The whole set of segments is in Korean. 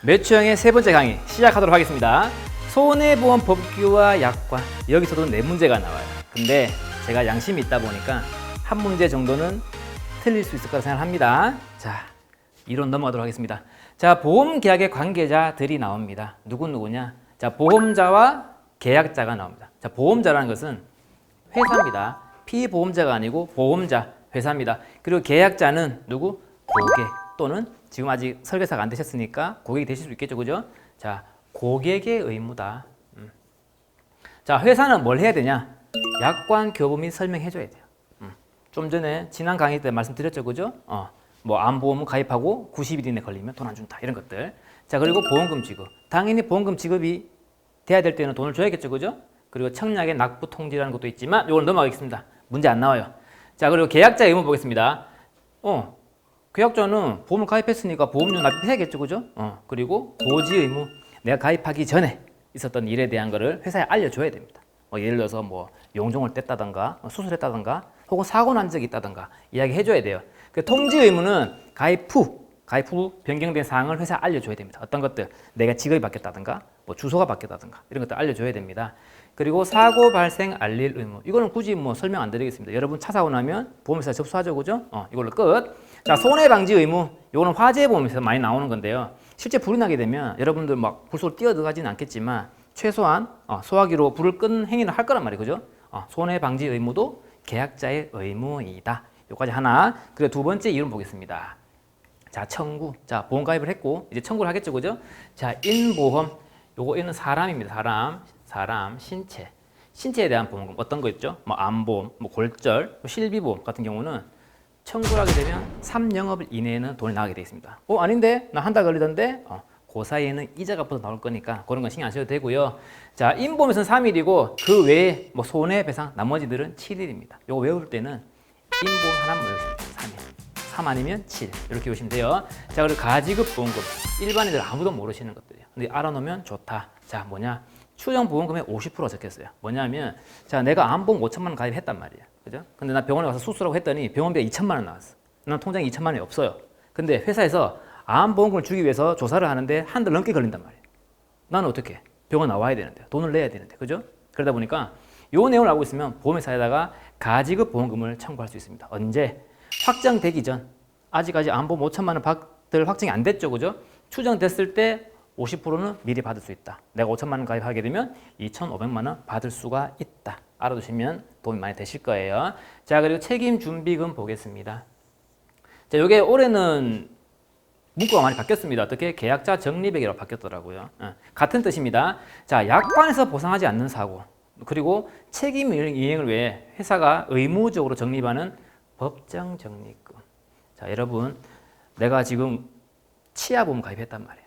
매추형의 세 번째 강의 시작하도록 하겠습니다. 손해보험 법규와 약관, 여기서도 네 문제가 나와요. 근데 제가 양심이 있다 보니까 한 문제 정도는 틀릴 수 있을 거라 생각합니다. 자, 이론 넘어가도록 하겠습니다. 자, 보험계약의 관계자들이 나옵니다. 누구냐? 자, 보험자와 계약자가 나옵니다. 자, 보험자라는 것은 회사입니다. 피보험자가 아니고 보험자, 회사입니다. 그리고 계약자는 누구? 고객 또는 지금 아직 설계사가 안 되셨으니까 고객이 되실 수 있겠죠, 그죠? 자, 고객의 의무다. 자, 회사는 뭘 해야 되냐? 약관, 교부 및 설명해줘야 돼요. 좀 전에 지난 강의 때 말씀드렸죠, 그죠? 뭐 암보험 가입하고 90일 이내 걸리면 돈 안 준다 이런 것들. 자, 그리고 보험금 지급. 당연히 보험금 지급이 돼야 될 때는 돈을 줘야겠죠, 그죠? 그리고 청약의 납부 통지라는 것도 있지만 이걸 넘어가겠습니다. 문제 안 나와요. 자, 그리고 계약자 의무 보겠습니다. 계약자는 보험을 가입했으니까 보험료 납입해야겠죠, 그죠? 그리고 고지 의무. 내가 가입하기 전에 있었던 일에 대한 거를 회사에 알려줘야 됩니다. 예를 들어서 뭐 용종을 뗐다던가 수술했다던가 혹은 사고 난 적이 있다던가 이야기해줘야 돼요. 그 통지 의무는 가입 후 변경된 사항을 회사에 알려줘야 됩니다. 어떤 것들, 내가 직업이 바뀌었다던가 뭐 주소가 바뀌었다던가 이런 것들 알려줘야 됩니다. 그리고 사고 발생 알릴 의무. 이거는 굳이 뭐 설명 안 드리겠습니다. 여러분 차 사고 나면 보험회사에 접수하죠, 그죠? 이걸로 끝. 자, 손해방지 의무. 이거는 화재보험에서 많이 나오는 건데요. 실제 불이 나게 되면 여러분들 막 불 속으로 뛰어들어가지는 않겠지만 최소한 소화기로 불을 끄는 행위를 할 거란 말이에요, 그죠? 손해방지 의무도 계약자의 의무이다. 여기까지 하나. 그리고 두 번째 이론 보겠습니다. 자, 청구. 자, 보험 가입을 했고 이제 청구를 하겠죠, 그죠? 자, 인보험. 요거 는 사람입니다. 사람, 신체. 신체에 대한 보험금 어떤 거 있죠? 뭐 암보험, 뭐 골절, 실비보험 같은 경우는 청구를 하게 되면 3영업일 이내에는 돈이 나가게 되어 있습니다. 아닌데? 나 한 달 걸리던데? 그 사이에는 이자 값부터 나올 거니까 그런 건 신경 안 써도 되고요. 자, 인보험에서는 3일이고 그 외에 뭐 손해배상 나머지들은 7일입니다. 요거 외울 때는 인보험 하나만 외우시면 돼요. 3일. 3 아니면 7 이렇게 외우시면 돼요. 자, 그리고 가지급 보험금. 일반인들 아무도 모르시는 것들이에요. 근데 알아놓으면 좋다. 자, 뭐냐? 추정 보험금의 50% 적혔어요. 뭐냐면 자, 내가 암보험 5천만 원 가입했단 말이야. 그죠? 근데 나 병원에 가서 수술하고 했더니 병원비가 2천만 원 나왔어. 난 통장에 2천만 원이 없어요. 근데 회사에서 암보험금을 주기 위해서 조사를 하는데 한 달 넘게 걸린단 말이에요. 나는 어떻게? 병원 나와야 되는데 돈을 내야 되는데, 그죠? 그러다 보니까 요 내용을 알고 있으면 보험회사에다가 가지급 보험금을 청구할 수 있습니다. 언제? 확정되기 전. 아직까지 암보험 5천만 원 받을 확정이 안 됐죠, 그죠? 추정됐을 때 50%는 미리 받을 수 있다. 내가 5천만 원 가입하게 되면 2,500만 원 받을 수가 있다. 알아두시면 도움이 많이 되실 거예요. 자, 그리고 책임 준비금 보겠습니다. 자, 요게 올해는 문구가 많이 바뀌었습니다. 어떻게? 계약자 적립액이라고 바뀌었더라고요. 같은 뜻입니다. 자, 약관에서 보상하지 않는 사고, 그리고 책임 이행을 위해 회사가 의무적으로 적립하는 법정 적립금. 자, 여러분, 내가 지금 치아보험 가입했단 말이에요.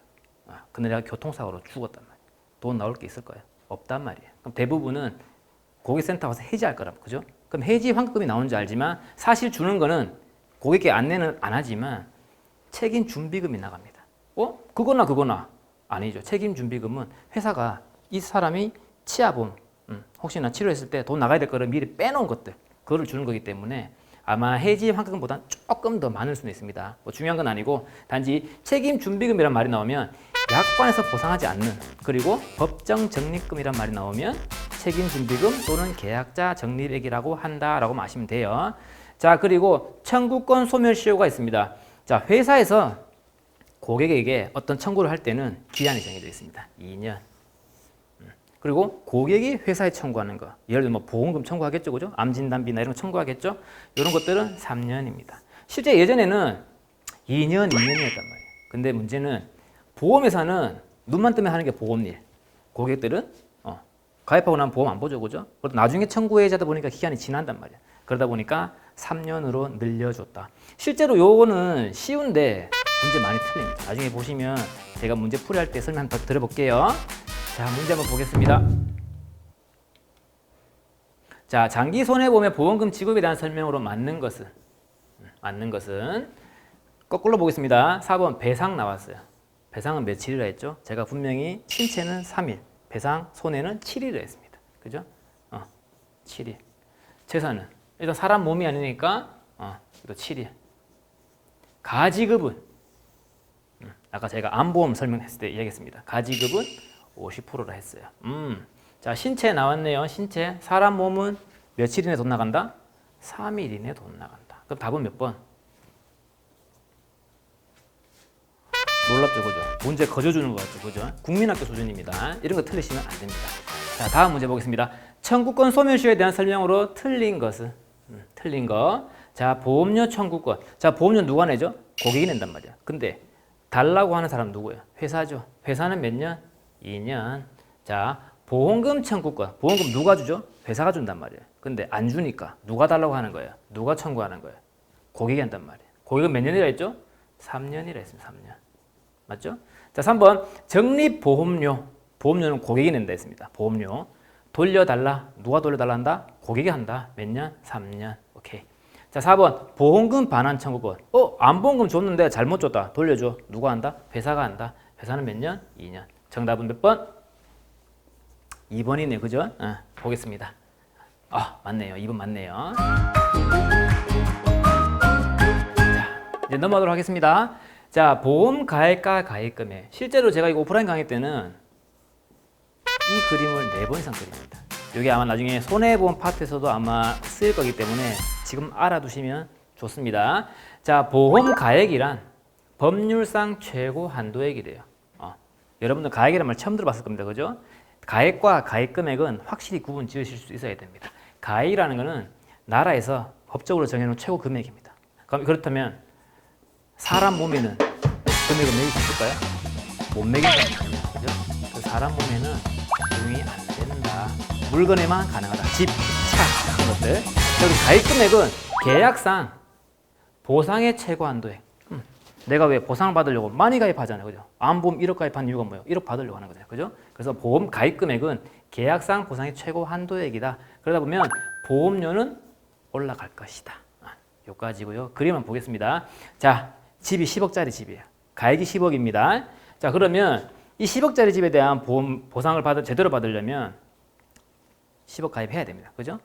근데 내가 교통사고로 죽었단 말이에요. 돈 나올 게 있을 거예요? 없단 말이에요. 그럼 대부분은 고객센터 가서 해지할 거라고, 그죠? 그럼 해지 환급금이 나오는 줄 알지만 사실 주는 거는 고객께 안내는 안 하지만 책임 준비금이 나갑니다. 그거나 아니죠. 책임 준비금은 회사가 이 사람이 치아보험 혹시나 치료했을 때 돈 나가야 될 거를 미리 빼놓은 것들, 그거를 주는 거기 때문에 아마 해지 환급금보다 조금 더 많을 수는 있습니다. 뭐 중요한 건 아니고 단지 책임 준비금이란 말이 나오면 약관에서 보상하지 않는, 그리고 법정 적립금이란 말이 나오면 책임 준비금 또는 계약자 적립액이라고 한다라고 아시면 돼요. 자, 그리고 청구권 소멸시효가 있습니다. 자, 회사에서 고객에게 어떤 청구를 할 때는 기한이 정해져 있습니다. 2년. 그리고 고객이 회사에 청구하는 거, 예를 들면 뭐 보험금 청구하겠죠, 그죠? 암진단비나 이런 거 청구하겠죠? 이런 것들은 3년입니다. 실제 예전에는 2년이었단 말이에요. 근데 문제는 보험회사는 눈만 뜨면 하는 게 보험일. 고객들은 가입하고 나면 보험 안 보죠, 그죠? 그래도 나중에 청구해야지 보니까 기한이 지난단 말이야. 그러다 보니까 3년으로 늘려줬다. 실제로 요거는 쉬운데 문제 많이 틀립니다. 나중에 보시면 제가 문제 풀이할 때 설명 한번 더 드려볼게요. 자, 문제 한번 보겠습니다. 자, 장기 손해보험의 보험금 지급에 대한 설명으로 맞는 것은 거꾸로 보겠습니다. 4번 배상 나왔어요. 배상은 며칠이라 했죠? 제가 분명히 신체는 3일, 배상 손해는 7일이라 했습니다. 그죠? 7일. 재산은 일단 사람 몸이 아니니까 또 7일. 가지급은 아까 제가 암보험 설명했을 때 이야기했습니다. 가지급은 50%라 했어요. 자, 신체 나왔네요. 신체. 사람 몸은 며칠 이내 돈 나간다? 3일 이내 돈 나간다. 그럼 답은 몇 번? 놀랍죠, 그죠? 문제 거저주는 것 같죠, 그죠? 국민학교 수준입니다. 이런 거 틀리시면 안 됩니다. 자, 다음 문제 보겠습니다. 청구권 소멸시효에 대한 설명으로 틀린 것은? 틀린 거. 자, 보험료 청구권. 자, 보험료 누가 내죠? 고객이 낸단 말이야. 근데 달라고 하는 사람 누구예요? 회사죠. 회사는 몇 년? 2년. 자, 보험금 청구권. 보험금 누가 주죠? 회사가 준단 말이에요. 근데 안 주니까 누가 달라고 하는 거예요? 누가 청구하는 거예요? 고객이 한단 말이에요. 고객은 몇 년이라 했죠? 3년이라 했습니다. 3년. 맞죠? 자, 3번 적립보험료. 보험료는 고객이 낸다 했습니다. 보험료. 돌려달라. 누가 돌려달라 한다? 고객이 한다. 몇 년? 3년. 오케이. 자, 4번 보험금 반환 청구권. 안보험금 줬는데 잘못 줬다. 돌려줘. 누가 한다? 회사가 한다. 회사는 몇 년? 2년. 정답은 몇 번? 2번이네요. 그죠? 보겠습니다. 맞네요. 2번 맞네요. 자, 이제 넘어가도록 하겠습니다. 자, 보험 가액과 가액금액. 실제로 제가 이거 오프라인 강의 때는 이 그림을 4번 이상 그립니다. 이게 아마 나중에 손해보험 파트에서도 아마 쓰일 거기 때문에 지금 알아두시면 좋습니다. 자, 보험 가액이란 법률상 최고 한도액이래요. 여러분들 가액이란 말 처음 들어봤을 겁니다. 그죠? 가액과 가액 금액은 확실히 구분 지으실 수 있어야 됩니다. 가액이라는 것은 나라에서 법적으로 정해놓은 최고 금액입니다. 그렇다면 사람 몸에는 금액을 매길 수 있을까요? 못 매긴다는 거죠. 그 사람 몸에는 적용이 안 된다. 물건에만 가능하다. 집, 차 같은 것들. 여기 가입 금액은 계약상 보상의 최고 한도액. 내가 왜 보상을 받으려고 많이 가입하잖아요. 그죠? 암보험 1억 가입한 이유가 뭐예요? 1억 받으려고 하는 거잖아요. 그죠? 그래서 보험 가입 금액은 계약상 보상의 최고 한도액이다. 그러다 보면 보험료는 올라갈 것이다. 여기까지고요. 그림만 보겠습니다. 자, 집이 10억짜리 집이에요. 가액이 10억입니다. 자, 그러면 이 10억짜리 집에 대한 보상을 제대로 받으려면 10억 가입해야 됩니다. 그죠?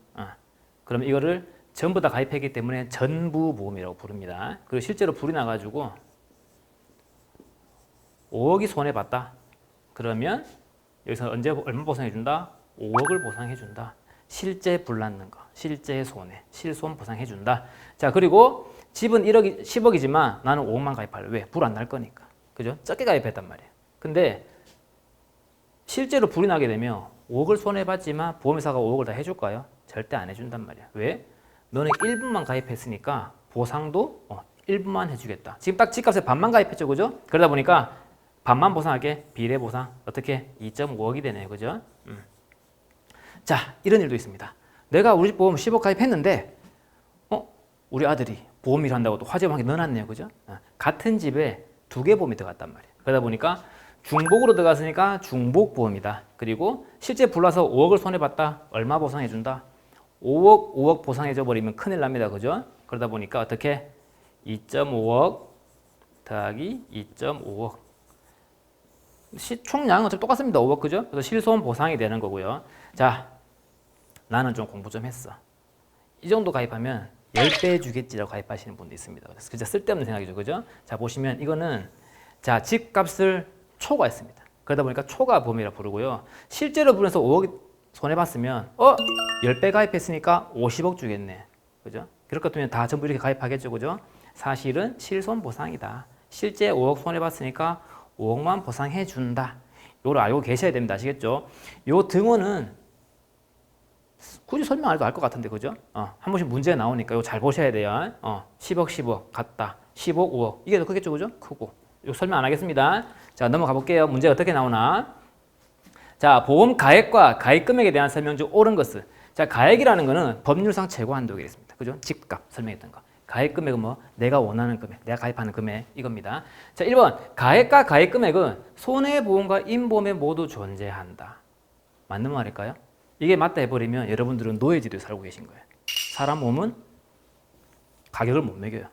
그럼 이거를 전부 다 가입했기 때문에 전부 보험이라고 부릅니다. 그리고 실제로 불이 나가지고 5억이 손해봤다. 그러면 여기서 언제 얼마 보상해준다? 5억을 보상해준다. 실제 불 났는 거, 실제 손해, 실손 보상해준다. 자, 그리고 집은 10억이지만 나는 5억만 가입할래. 왜? 불 안 날 거니까. 그죠? 적게 가입했단 말이에요. 근데 실제로 불이 나게 되면 5억을 손해봤지만 보험회사가 5억을 다 해줄까요? 절대 안 해준단 말이야. 왜? 너는 1분만 가입했으니까 보상도 1분만 해주겠다. 지금 딱 집값의 반만 가입했죠, 그죠? 그러다 보니까 반만 보상하게 비례 보상 어떻게 2.5억이 되네요, 그죠? 자, 이런 일도 있습니다. 내가 우리 집 보험 10억 가입했는데 우리 아들이 보험일 한다고 또 화재방에 넣어놨네요, 그죠? 같은 집에 2개 보험이 들어갔단 말이에요. 그러다 보니까 중복으로 들어갔으니까 중복보험이다. 그리고 실제 불나서 5억을 손해봤다. 얼마 보상해준다? 5억 보상해줘 버리면 큰일 납니다. 그죠? 그러다 보니까 어떻게? 2.5억 더하기 2.5억. 총량은 어차피 똑같습니다. 5억, 그죠? 그래서 실손 보상이 되는 거고요. 자, 나는 좀 공부 좀 했어. 이 정도 가입하면 10배 주겠지라고 가입하시는 분도 있습니다. 그래서 진짜 쓸데없는 생각이죠. 그죠? 자, 보시면 이거는 자, 집값을 초과했습니다. 그러다 보니까 초과보험이라 부르고요. 실제로 불에서 5억 손해봤으면 10배 가입했으니까 50억 주겠네. 그죠? 그럴 것 같으면 다 전부 이렇게 가입하겠죠. 그죠? 사실은 실손보상이다. 실제 5억 손해봤으니까 5억만 보상해준다. 이걸 알고 계셔야 됩니다. 아시겠죠? 요 등호는 굳이 설명 안 해도 알 것 같은데, 그죠? 한 번씩 문제 나오니까 이거 잘 보셔야 돼요. 10억 같다. 10억, 5억. 이게 더 크겠죠, 그죠? 크고. 이거 설명 안 하겠습니다. 자, 넘어가 볼게요. 문제 어떻게 나오나? 자, 보험 가액과 가액 금액에 대한 설명 중 옳은 것은. 자, 가액이라는 거는 법률상 최고 한도액이겠습니다. 그죠? 집값 설명했던 거. 가액 금액은 뭐? 내가 원하는 금액, 내가 가입하는 금액 이겁니다. 자, 1번. 가액과 가액 금액은 손해보험과 임보험에 모두 존재한다. 맞는 말일까요? 이게 맞다 해버리면 여러분들은 노예지도에 살고 계신 거예요. 사람 몸은 가격을 못 매겨요.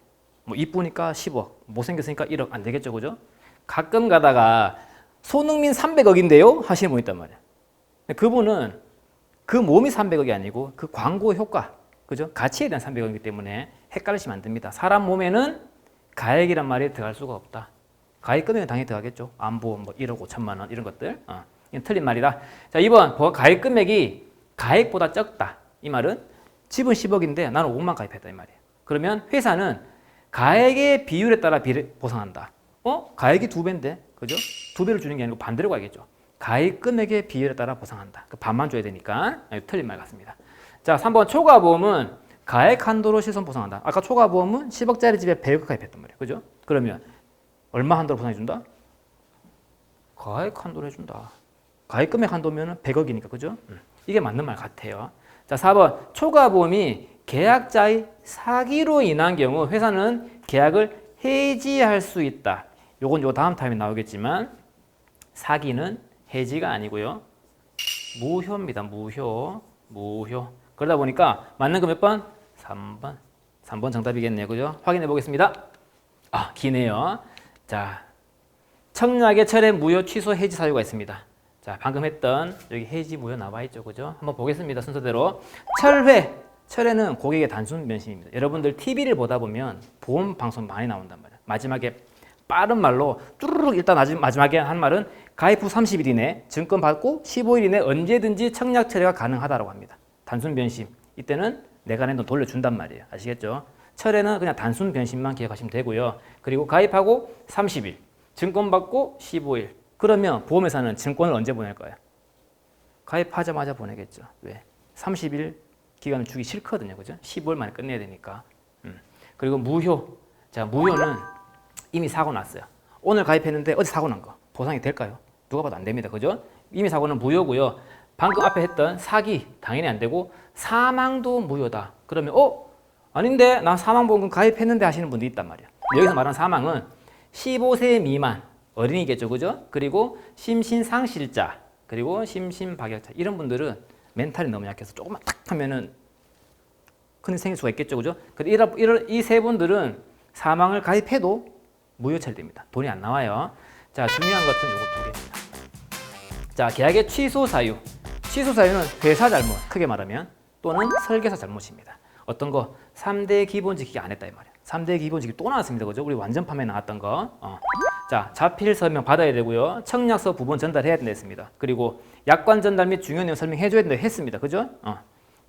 뭐 이쁘니까 10억, 못생겼으니까 1억 안 되겠죠, 그죠? 가끔 가다가 손흥민 300억인데요? 하시는 분 있단 말이에요. 그분은 그 몸이 300억이 아니고 그 광고 효과, 그죠? 가치에 대한 300억이기 때문에 헷갈리시면 안 됩니다. 사람 몸에는 가액이란 말이 들어갈 수가 없다. 가입 금액은 당연히 들어가겠죠. 안보험 뭐 1억 5천만 원 이런 것들. 이건 틀린 말이다. 자, 2번 가입 금액이 가액보다 적다. 이 말은 집은 10억인데 나는 5억만 가입했다 이 말이에요. 그러면 회사는 가액의 비율에 따라 보상한다. 가액이 2배인데, 그죠? 2배를 주는 게 아니고 반대로 가야겠죠. 가입 금액의 비율에 따라 보상한다. 그 반만 줘야 되니까 틀린 말 같습니다. 자, 3번 초과보험은 가액 한도로 실손 보상한다. 아까 초과보험은 10억짜리 집에 100억 가입했단 말이에요. 그죠? 그러면 얼마 한도로 보상해준다? 가액 한도로 해준다. 가입 금액 한도면 100억이니까, 그죠? 이게 맞는 말 같아요. 자, 4번 초과보험이 계약자의 사기로 인한 경우 회사는 계약을 해지할 수 있다. 요건 요 다음 타임에 나오겠지만 사기는 해지가 아니고요. 무효입니다. 무효. 그러다 보니까 맞는 거 몇 번? 3번. 3번 정답이겠네요. 그죠? 확인해 보겠습니다. 기네요. 자, 청약의 철회 무효 취소 해지 사유가 있습니다. 자, 방금 했던 여기 해지 무효 나와 있죠. 그죠? 한번 보겠습니다. 순서대로. 철회는 고객의 단순 변심입니다. 여러분들 TV를 보다 보면 보험 방송 많이 나온단 말이에요. 마지막에 빠른 말로 뚜루룩 일단 마지막에 한 말은 가입 후 30일 이내 증권 받고 15일 이내 언제든지 청약 철회가 가능하다고 합니다. 단순 변심. 이때는 내가 낸 돈 돌려준단 말이에요. 아시겠죠? 철회는 그냥 단순 변심만 기억하시면 되고요. 그리고 가입하고 30일, 증권 받고 15일. 그러면 보험회사는 증권을 언제 보낼 거예요? 가입하자마자 보내겠죠. 왜? 30일 기간을 주기 싫거든요. 그죠? 15일 만에 끝내야 되니까. 그리고 무효. 자, 무효는 이미 사고 났어요. 오늘 가입했는데 어제 사고 난 거. 보상이 될까요? 누가 봐도 안 됩니다. 그죠? 이미 사고는 무효고요. 방금 앞에 했던 사기 당연히 안 되고 사망도 무효다. 그러면 아닌데 나 사망보험금 가입했는데 하시는 분도 있단 말이에요. 여기서 말하는 사망은 15세 미만 어린이겠죠. 그죠? 그리고 심신상실자 그리고 심신박약자 이런 분들은 멘탈이 너무 약해서 조금만 탁 하면은 큰일 생길 수가 있겠죠. 그죠? 이 세 분들은 사망을 가입해도 무효 처리됩니다. 돈이 안 나와요. 자, 중요한 것은 요거 두 개입니다. 자, 계약의 취소 사유. 취소 사유는 회사 잘못, 크게 말하면 또는 설계사 잘못입니다. 어떤 거 3대 기본 지키기 안 했다 이 말이에요. 3대 기본 지키기 또 나왔습니다. 그죠? 우리 완전 판매 나왔던 거. 자, 자필 설명 받아야 되고요. 청약서 부본 전달해야 된다 했습니다. 그리고 약관 전달 및 중요한 내용 설명해 줘야 된다 했습니다. 그죠?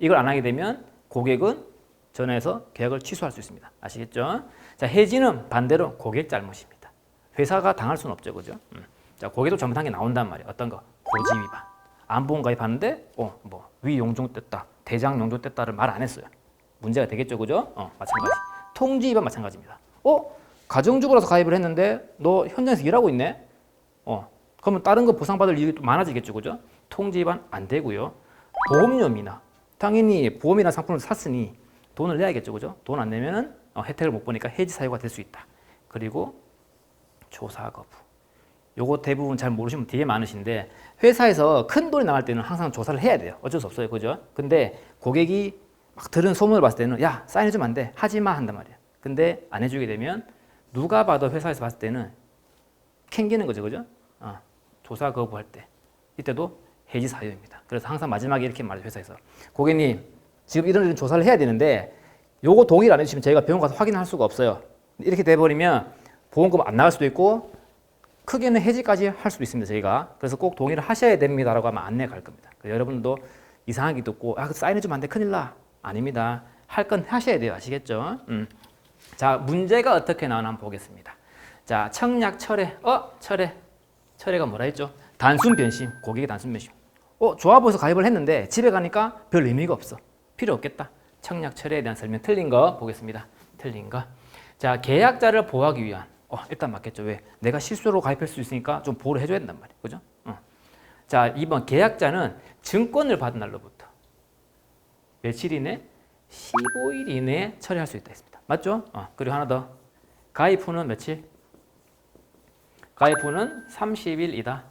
이걸 안 하게 되면 고객은 전화해서 계약을 취소할 수 있습니다. 아시겠죠? 자, 해지는 반대로 고객 잘못입니다. 회사가 당할 수는 없죠. 그죠? 자, 고객도 잘못한 게 나온단 말이에요. 어떤 거? 고지 위반. 안보험 가입하는데 위 용종 뗐다, 대장 용종 뗐다를 말 안 했어요. 문제가 되겠죠. 그죠? 마찬가지. 통지 위반 마찬가지입니다. 가정주부라서 가입을 했는데 너 현장에서 일하고 있네? 그러면 다른 거 보상받을 일이 또 많아지겠죠. 그죠? 통지 위반 안 되고요. 보험료 미납. 당연히 보험이라는 상품을 샀으니 돈을 내야겠죠. 그죠? 돈 안 내면은 혜택을 못 보니까 해지 사유가 될 수 있다. 그리고 조사 거부. 요거 대부분 잘 모르시면 되게 많으신데 회사에서 큰 돈이 나갈 때는 항상 조사를 해야 돼요. 어쩔 수 없어요. 그죠? 근데 고객이 막 들은 소문을 봤을 때는 야, 사인해주면 안 돼. 하지 마 한단 말이에요. 근데 안 해주게 되면 누가 봐도 회사에서 봤을 때는 캥기는 거죠. 그죠? 조사 거부할 때. 이때도 해지 사유입니다. 그래서 항상 마지막에 이렇게 말해요. 회사에서. 고객님, 지금 이런 조사를 해야 되는데 요거 동의를 안 해주시면 저희가 병원 가서 확인할 수가 없어요. 이렇게 돼버리면 보험금 안 나갈 수도 있고 크게는 해지까지 할 수도 있습니다. 저희가. 그래서 꼭 동의를 하셔야 됩니다라고 하면 안내 갈 겁니다. 여러분도 이상하게 듣고 사인해주면 안 돼. 큰일 나. 아닙니다. 할 건 하셔야 돼요. 아시겠죠? 자, 문제가 어떻게 나오나 한번 보겠습니다. 자, 청약 철회. 철회가 뭐라 했죠? 단순 변심. 고객의 단순 변심. 조합원에서 가입을 했는데 집에 가니까 별 의미가 없어. 필요 없겠다. 청약 철회에 대한 설명 틀린 거 보겠습니다. 틀린 거. 자, 계약자를 보호하기 위한. 일단 맞겠죠. 왜? 내가 실수로 가입할 수 있으니까 좀 보호를 해줘야 된단 말이에요. 그죠? 자, 2번 계약자는 증권을 받은 날로부터 며칠 이내? 15일 이내에 처리할 수 있다 했습니다. 맞죠? 그리고 하나 더. 가입 후는 며칠? 가입 후는 30일이다.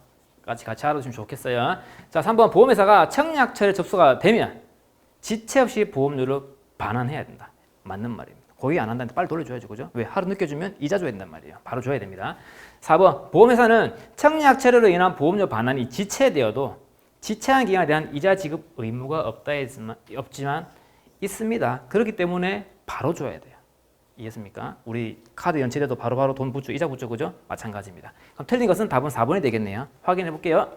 같이 알아두시면 좋겠어요. 자, 3번 보험회사가 청약 철회 접수가 되면 지체 없이 보험료를 반환해야 된다. 맞는 말입니다. 고객이 안 한다는데 빨리 돌려줘야죠. 그죠? 왜? 하루 늦게 주면 이자 줘야 된단 말이에요. 바로 줘야 됩니다. 4번 보험회사는 청약 철회로 인한 보험료 반환이 지체되어도 지체한 기간에 대한 이자 지급 의무가 없지만 있습니다. 그렇기 때문에 바로 줘야 돼요. 이해했습니까? 우리 카드 연체돼도 바로바로 돈 붙죠, 이자 붙죠, 그죠? 마찬가지입니다. 그럼 틀린 것은 답은 4번이 되겠네요. 확인해 볼게요.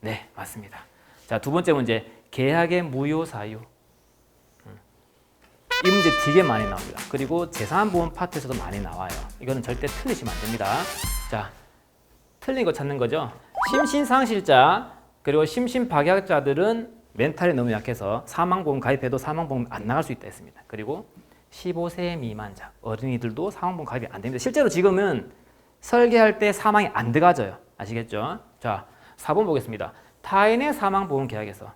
네, 맞습니다. 자, 두 번째 문제. 계약의 무효 사유. 이 문제 되게 많이 나옵니다. 그리고 재산보험 파트에서도 많이 나와요. 이거는 절대 틀리시면 안 됩니다. 자, 틀린 거 찾는 거죠. 심신상실자 그리고 심신박약자들은 멘탈이 너무 약해서 사망보험 가입해도 사망보험 안 나갈 수 있다 했습니다. 그리고 15세 미만자, 어린이들도 사망보험 가입이 안 됩니다. 실제로 지금은 설계할 때 사망이 안 들어가져요. 아시겠죠? 자, 4번 보겠습니다. 타인의 사망보험 계약에서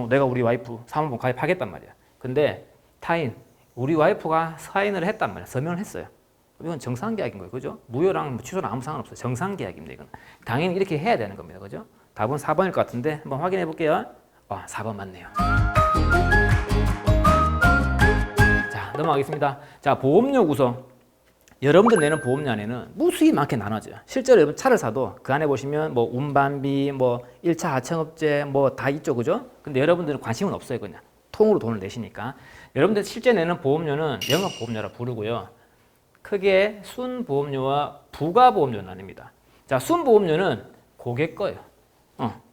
내가 우리 와이프 사망보험 가입하겠단 말이야. 근데 타인, 우리 와이프가 사인을 했단 말이야. 서명을 했어요. 이건 정상계약인 거예요. 그죠? 무효랑 취소랑 아무 상관없어요. 정상계약입니다. 이건 당연히 이렇게 해야 되는 겁니다. 그죠? 답은 4번일 것 같은데 한번 확인해 볼게요. 4번 맞네요. 자, 넘어가겠습니다. 자, 보험료 구성. 여러분들 내는 보험료 안에는 무수히 많게 나눠져요. 실제로 여러분 차를 사도 그 안에 보시면 뭐 운반비, 뭐 1차 하청업체 뭐 다 있죠. 그죠? 근데 여러분들은 관심은 없어요. 그냥 통으로 돈을 내시니까. 여러분들 실제 내는 보험료는 영업보험료라 부르고요. 크게 순보험료와 부가보험료로 나뉩니다. 자, 순보험료는 고객 거예요.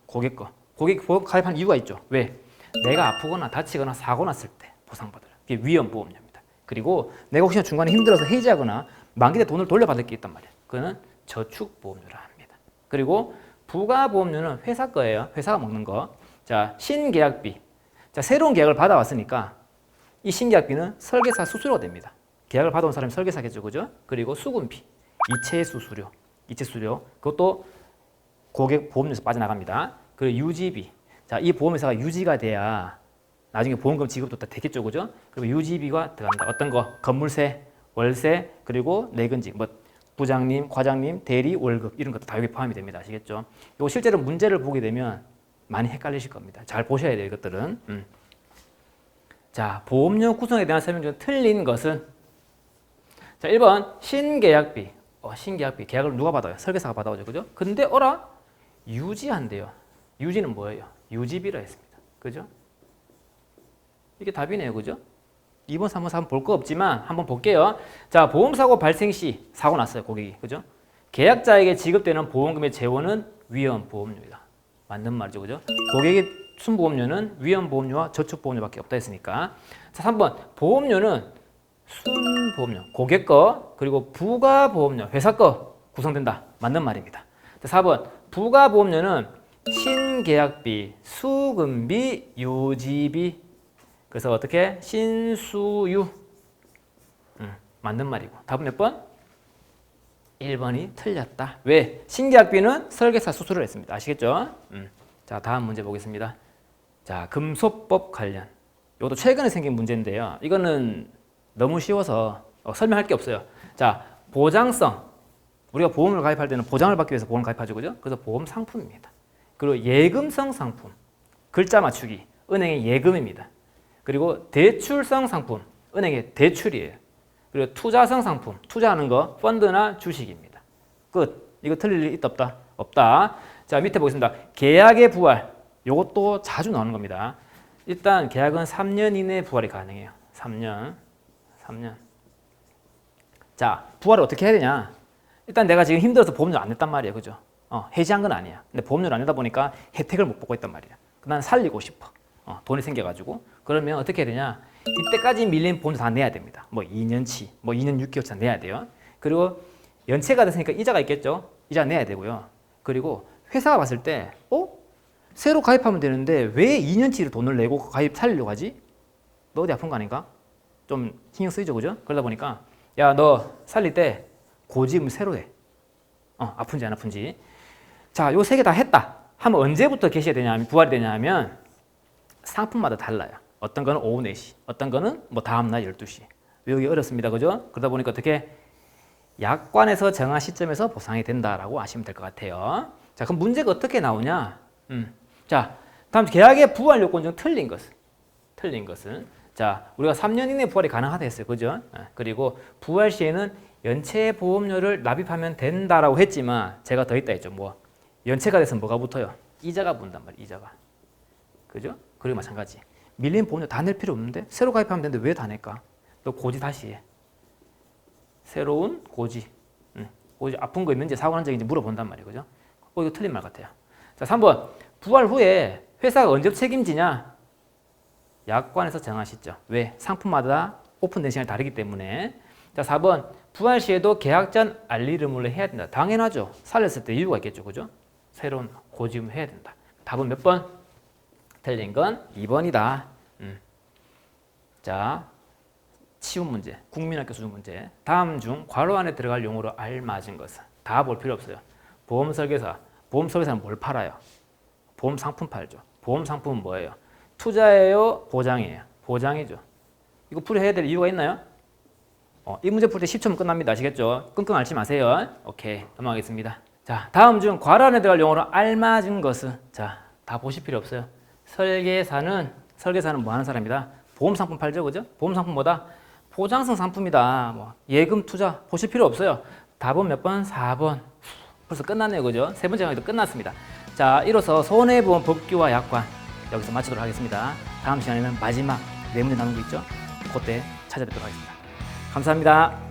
고객 거. 고객 보험 가입한 이유가 있죠. 왜? 내가 아프거나 다치거나 사고 났을 때 보상받아요. 그게 위험보험료입니다. 그리고 내가 혹시나 중간에 힘들어서 해지하거나 만기 때 돈을 돌려받을 게 있단 말이에요. 그거는 저축보험료라 합니다. 그리고 부가보험료는 회사 거예요. 회사가 먹는 거. 자, 신계약비. 자, 새로운 계약을 받아왔으니까 이 신계약비는 설계사 수수료가 됩니다. 계약을 받아온 사람이 설계사겠죠, 그죠? 그리고 수금비, 이체 수수료, 그것도 고객 보험료에서 빠져나갑니다. 그리고 유지비, 자, 이 보험회사가 유지가 돼야 나중에 보험금 지급도 다 되겠죠, 그죠? 그리고 유지비가 들어간다. 어떤 거? 건물세, 월세, 그리고 내근직, 뭐 부장님, 과장님, 대리, 월급 이런 것도 다 여기 포함이 됩니다. 아시겠죠? 이거 실제로 문제를 보게 되면 많이 헷갈리실 겁니다. 잘 보셔야 돼요, 이것들은. 자, 보험료 구성에 대한 설명 중 틀린 것은 자, 1번 신계약비. 신계약비. 계약을 누가 받아요? 설계사가 받아오죠. 그죠? 근데 유지한대요. 유지는 뭐예요? 유지비라 했습니다. 그죠? 이게 답이네요. 그죠? 2번, 3번, 4번 볼 거 없지만 한번 볼게요. 자, 보험사고 발생 시 사고 났어요. 고객이. 그죠? 계약자에게 지급되는 보험금의 재원은 위험보험료이다. 맞는 말이죠. 그죠? 고객의 순보험료는 위험보험료와 저축보험료밖에 없다 했으니까. 자, 3번 보험료는 순보험료, 고객 거, 그리고 부가보험료, 회사 거 구성된다. 맞는 말입니다. 4번, 부가보험료는 신계약비, 수금비, 유지비. 그래서 어떻게? 신수유. 맞는 말이고. 답은 몇 번? 1번이 틀렸다. 왜? 신계약비는 설계사 수수료를 했습니다. 아시겠죠? 자, 다음 문제 보겠습니다. 자, 금소법 관련. 이것도 최근에 생긴 문제인데요. 이거는 너무 쉬워서 설명할 게 없어요. 자, 보장성. 우리가 보험을 가입할 때는 보장을 받기 위해서 보험을 가입하죠. 그죠? 그래서 보험 상품입니다. 그리고 예금성 상품. 글자 맞추기. 은행의 예금입니다. 그리고 대출성 상품. 은행의 대출이에요. 그리고 투자성 상품. 투자하는 거 펀드나 주식입니다. 끝. 이거 틀릴 일 있다 없다? 없다. 자, 밑에 보겠습니다. 계약의 부활. 이것도 자주 나오는 겁니다. 일단 계약은 3년 이내에 부활이 가능해요. 3년. 자, 부활을 어떻게 해야 되냐? 일단 내가 지금 힘들어서 보험료 안 냈단 말이에요. 그죠? 해지한 건 아니야. 근데 보험료를 안 내다 보니까 혜택을 못 받고 있단 말이야. 난 살리고 싶어. 돈이 생겨가지고. 그러면 어떻게 해야 되냐? 이때까지 밀린 보험료 다 내야 됩니다. 뭐 2년치, 뭐 2년 6개월치 내야 돼요. 그리고 연체가 됐으니까 이자가 있겠죠? 이자 내야 되고요. 그리고 회사가 봤을 때, 새로 가입하면 되는데 왜 2년치를 돈을 내고 가입 살리려고 하지? 너 어디 아픈 거 아닌가? 좀 신경 쓰이죠, 그죠? 그러다 보니까 야, 너 살릴 때 고지금 새로 해. 아픈지 안 아픈지. 자, 요 세 개 다 했다 하면 언제부터 개시가 되냐 하면 부활이 되냐 하면 상품마다 달라요. 어떤 거는 오후 4시, 어떤 거는 뭐 다음날 12시. 외우기 어렵습니다, 그죠? 그러다 보니까 어떻게 약관에서 정한 시점에서 보상이 된다라고 아시면 될 것 같아요. 자, 그럼 문제가 어떻게 나오냐? 자, 다음 계약의 부활 요건 중 틀린 것은 자, 우리가 3년 이내 부활이 가능하다 했어요. 그죠? 그리고 부활 시에는 연체 보험료를 납입하면 된다라고 했지만 제가 더 있다 했죠. 뭐 연체가 돼서 뭐가 붙어요? 이자가 붙는단 말이에요. 이자가. 그죠? 그리고 마찬가지. 밀린 보험료 다 낼 필요 없는데 새로 가입하면 되는데 왜 다 낼까? 너 고지 다시 해. 새로운 고지. 고지 아픈 거 있는지 사고 난 적인지 물어본단 말이에요. 그죠? 이거 틀린 말 같아요. 자, 3번. 부활 후에 회사가 언제 책임지냐? 약관에서 정하시죠. 왜? 상품마다 오픈된 시간이 다르기 때문에. 자, 4번. 부활 시에도 계약 전 알리 의무를 해야 된다. 당연하죠. 살렸을 때 이유가 있겠죠. 그죠? 새로운 고지 의무 해야 된다. 답은 몇 번? 틀린 건 2번이다. 자, 치운 문제, 국민학교 수준 문제. 다음 중 괄호 안에 들어갈 용어로 알맞은 것은 다 볼 필요 없어요. 보험 설계사, 보험 설계사는 뭘 팔아요? 보험 상품 팔죠. 보험 상품은 뭐예요? 투자예요, 보장이에요? 보장이죠. 이거 풀이해야 될 이유가 있나요? 이 문제 풀 때 10초면 끝납니다. 아시겠죠? 끙끙 앓지 마세요. 오케이, 넘어가겠습니다. 자, 다음 중 괄호 안에 들어갈 용어로 알맞은 것은 자, 다 보실 필요 없어요. 설계사는 뭐 하는 사람이다? 보험 상품 팔죠, 그죠? 보험 상품보다 보장성 상품이다. 뭐 예금 투자 보실 필요 없어요. 답은 몇 번? 4번. 벌써 끝났네요, 그죠? 세 번째 강의도 끝났습니다. 자, 이로써 손해보험 법규와 약관 여기서 마치도록 하겠습니다. 다음 시간에는 마지막 네 문제 나누는 거 있죠? 그때 찾아뵙도록 하겠습니다. 감사합니다.